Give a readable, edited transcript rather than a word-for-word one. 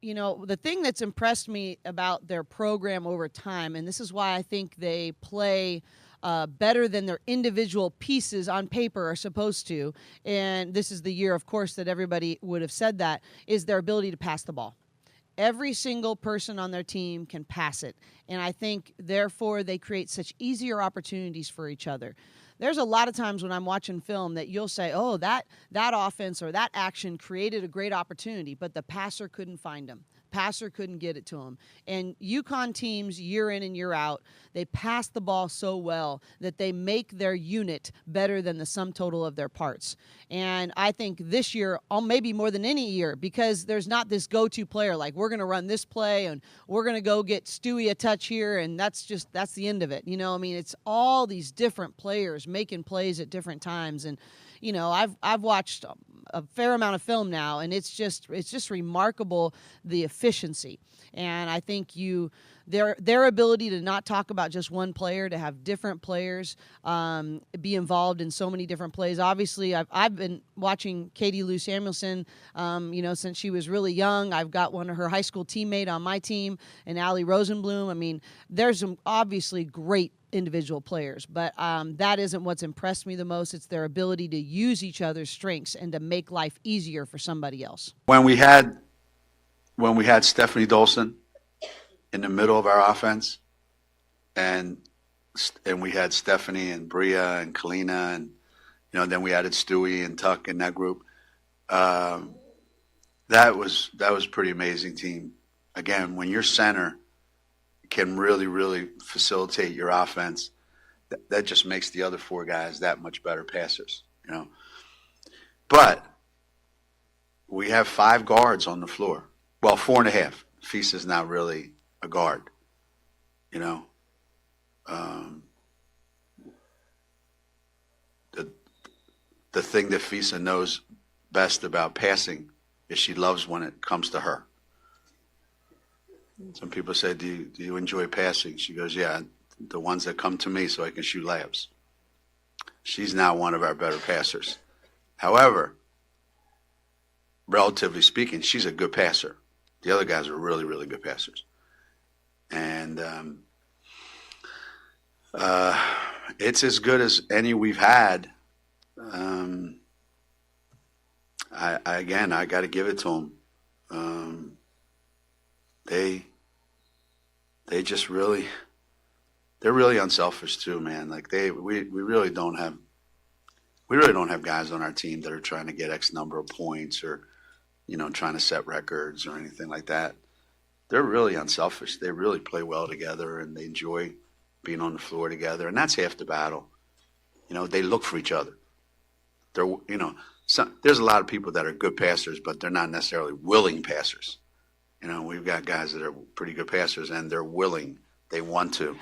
The thing that's impressed me about their program over time, and this is why I think they play better than their individual pieces on paper are supposed to, and this is the year, of course, that everybody would have said that, is their ability to pass the ball. Every single person on their team can pass it, and I think, therefore, they create such easier opportunities for each other. There's a lot of times when I'm watching film that you'll say, oh, that offense or that action created a great opportunity, but the passer couldn't find him. Passer couldn't get it to him. And UConn teams, year in and year out, they pass the ball so well that they make their unit better than the sum total of their parts. And I think this year, maybe more than any year, because there's not this go-to player like we're going to run this play and we're going to go get Stewie a touch here, and that's the end of it. It's all these different players making plays at different times. And I've watched a fair amount of film now, and it's just remarkable, the efficiency. And I think their ability to not talk about just one player, to have different players be involved in so many different plays. Obviously, I've been watching Katie Lou Samuelson, since she was really young. I've got one of her high school teammate on my team, and Allie Rosenblum. There's some obviously great individual players, but that isn't what's impressed me the most. It's their ability to use each other's strengths and to make life easier for somebody else. When we had Stephanie Dolson in the middle of our offense, and we had Stephanie and Bria and Kalina, and then we added Stewie and Tuck in that group. That was a pretty amazing team. Again, when your center can really, really facilitate your offense, that just makes the other four guys that much better passers, But we have 5 guards on the floor. Well, 4.5. Fisa's not really a guard, The thing that Fisa knows best about passing is she loves when it comes to her. Some people say, do you enjoy passing? She goes, yeah, the ones that come to me so I can shoot layups. She's now one of our better passers. However, relatively speaking, she's a good passer. The other guys are really, really good passers. And it's as good as any we've had. I got to give it to them. They just really, they're really unselfish too, man. Like we really don't have guys on our team that are trying to get X number of points or, trying to set records or anything like that. They're really unselfish. They really play well together, and they enjoy being on the floor together. And that's half the battle. They look for each other. There's a lot of people that are good passers, but they're not necessarily willing passers. We've got guys that are pretty good passers, and they're willing. They want to.